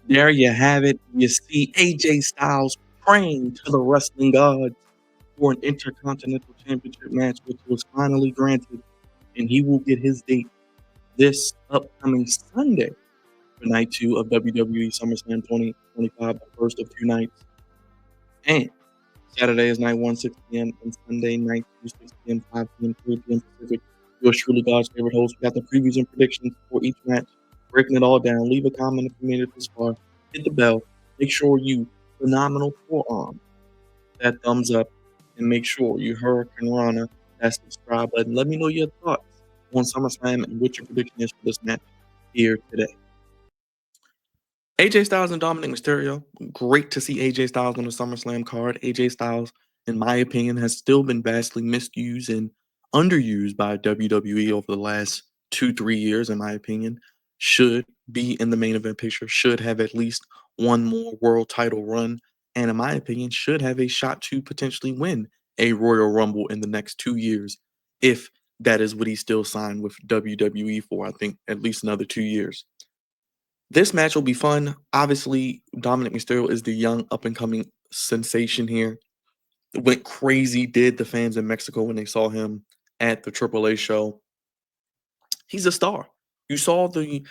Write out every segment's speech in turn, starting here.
There you have it. You see AJ Styles praying to the wrestling gods for an Intercontinental Championship match, which was finally granted, and he will get his date this upcoming Sunday for night 2 of WWE SummerSlam 2025, the first of 2 nights. And Saturday is night 1, 6 p.m., and Sunday night 2, 6 p.m., 5 p.m., 3 p.m. Pacific. Yours truly, God's favorite host. We got the previews and predictions for each match, breaking it all down. Leave a comment if you made it this far. Hit the bell. Make sure you phenomenal forearm that thumbs up, and make sure you Hurricane Rana that subscribe button. Let me know your thoughts on SummerSlam and what your prediction is for this match here today. AJ Styles and Dominik Mysterio. Great to see AJ Styles on the SummerSlam card. AJ Styles, in my opinion, has still been vastly misused and underused by WWE over the last 2-3 years, in my opinion. Should be in the main event picture, should have at least one more world title run, and in my opinion, should have a shot to potentially win a Royal Rumble in the next 2 years, if that is what he's still signed with WWE for. I think at least another 2 years. This match will be fun. Obviously, Dominik Mysterio is the young up-and-coming sensation here. Went crazy, did the fans in Mexico when they saw him at the AAA show. He's a star. You saw the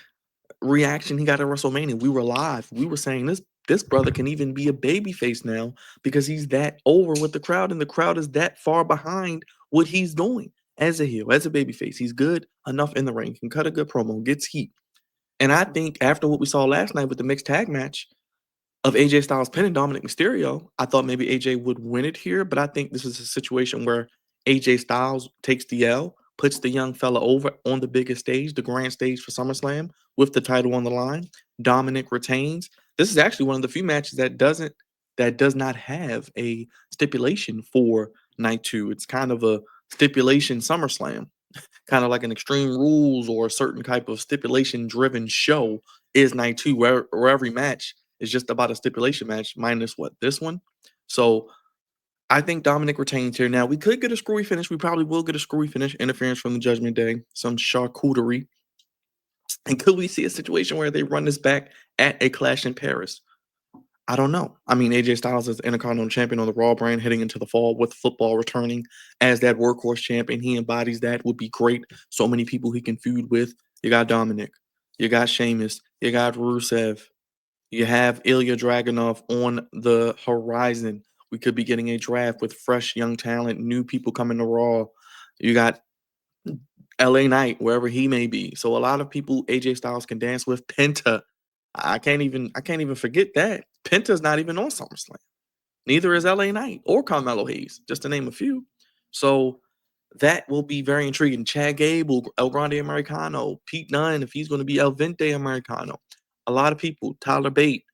reaction he got at WrestleMania. We were live. We were saying this brother can even be a babyface now because he's that over with the crowd, and the crowd is that far behind what he's doing as a heel, as a babyface. He's good enough in the ring, can cut a good promo, gets heat. And I think after what we saw last night with the mixed tag match of AJ Styles pinning Dominik Mysterio, I thought maybe AJ would win it here, but I think this is a situation where AJ Styles takes the L, puts the young fella over on the biggest stage, the grand stage for SummerSlam, with the title on the line. Dominik retains. This is actually one of the few matches that does not have a stipulation for night 2. It's kind of a stipulation SummerSlam, kind of like an Extreme Rules or a certain type of stipulation driven show is night 2, where every match is just about a stipulation match, minus what, this one. So I think Dominik retains here. Now we could get a screwy finish. We probably will get a screwy finish, interference from the Judgment Day, some charcuterie. And could we see a situation where they run this back at a Clash in Paris? I don't know. I mean, AJ Styles is Intercontinental Champion on the Raw brand heading into the fall, with football returning as that workhorse champion. He embodies that. Would be great. So many people he can feud with. You got Dominik. You got Sheamus. You got Rusev. You have Ilya Dragunov on the horizon. We could be getting a draft with fresh young talent, new people coming to Raw. You got LA Knight, wherever he may be. So a lot of people AJ Styles can dance with. Penta. I can't even forget that. Penta's not even on SummerSlam. Neither is LA Knight or Carmelo Hayes, just to name a few. So that will be very intriguing. Chad Gable, El Grande Americano, Pete Dunne, if he's going to be El Vente Americano. A lot of people, Tyler Bate.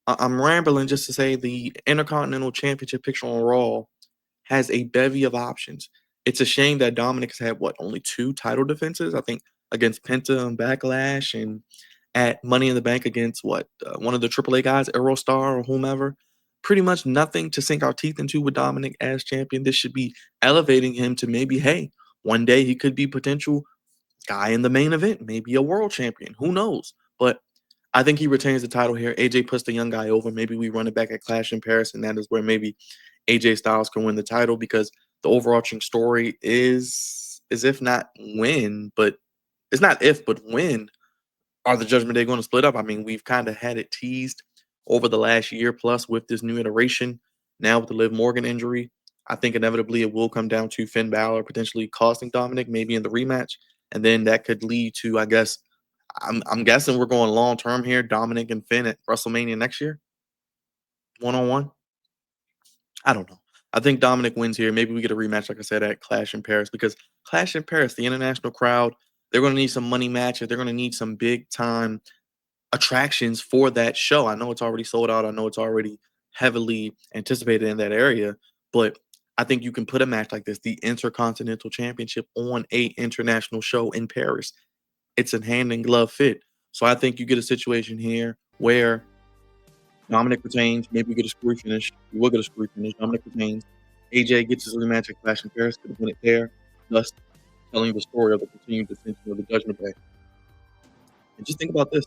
I'm rambling just to say the Intercontinental Championship picture on Raw has a bevy of options. It's a shame that Dominik has had, only 2 title defenses? I think against Penta and Backlash, and at Money in the Bank against one of the AAA guys, Aerostar or whomever. Pretty much nothing to sink our teeth into with Dominik as champion. This should be elevating him to maybe, hey, one day he could be potential guy in the main event, maybe a world champion. Who knows? But I think he retains the title here. AJ puts the young guy over. Maybe we run it back at Clash in Paris, and that is where maybe AJ Styles can win the title, because the overarching story is if not when, but it's not if, but when are the Judgment Day going to split up? I mean, we've kind of had it teased over the last year plus with this new iteration. Now with the Liv Morgan injury, I think inevitably it will come down to Finn Balor potentially costing Dominik, maybe in the rematch, and then that could lead to, I guess, I'm guessing we're going long term here, Dominik and Finn at WrestleMania next year, 1-on-1. I don't know. I think Dominik wins here. Maybe we get a rematch, like I said, at Clash in Paris, because Clash in Paris, the international crowd, they're going to need some money matches. They're going to need some big time attractions for that show. I know it's already sold out. I know it's already heavily anticipated in that area, but I think you can put a match like this, the Intercontinental Championship, on a international show in Paris. It's a hand and glove fit. So I think you get a situation here where Dominik retains. Maybe we get a screwy finish. We will get a screwy finish. Dominik retains. AJ gets his rematch at Clash in Paris, could win it there, thus telling the story of the continued dissension of the Judgment Day. And just think about this.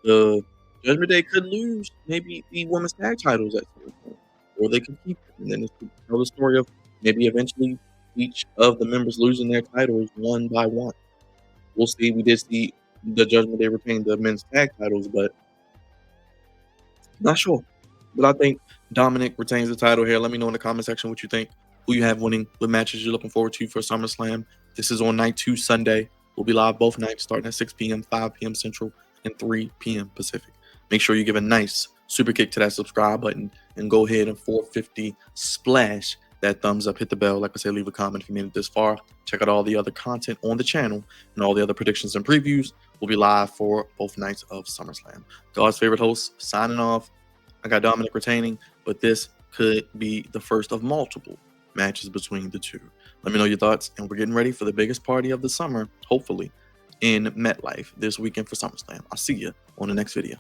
The Judgment Day could lose maybe the women's tag titles at some point, or they could keep them, and then it could tell the story of maybe eventually each of the members losing their titles one by one. We'll see. We did see the Judgment Day retain the men's tag titles, but not sure. But I think Dominic retains the title here. Let me know in the comment section what you think. Who you have winning, what matches you're looking forward to for SummerSlam. This is on night 2 Sunday. We'll be live both nights starting at 6 p.m., 5 p.m. Central, and 3 p.m. Pacific. Make sure you give a nice super kick to that subscribe button and go ahead and 450 splash that thumbs up. Hit the bell. Like I said, leave a comment if you made it this far. Check out all the other content on the channel and all the other predictions and previews. We'll be live for both nights of SummerSlam. God's favorite host signing off. I got Dominic retaining, but this could be the first of multiple matches between the two. Let me know your thoughts, and we're getting ready for the biggest party of the summer, hopefully, in MetLife this weekend for SummerSlam. I'll see you on the next video.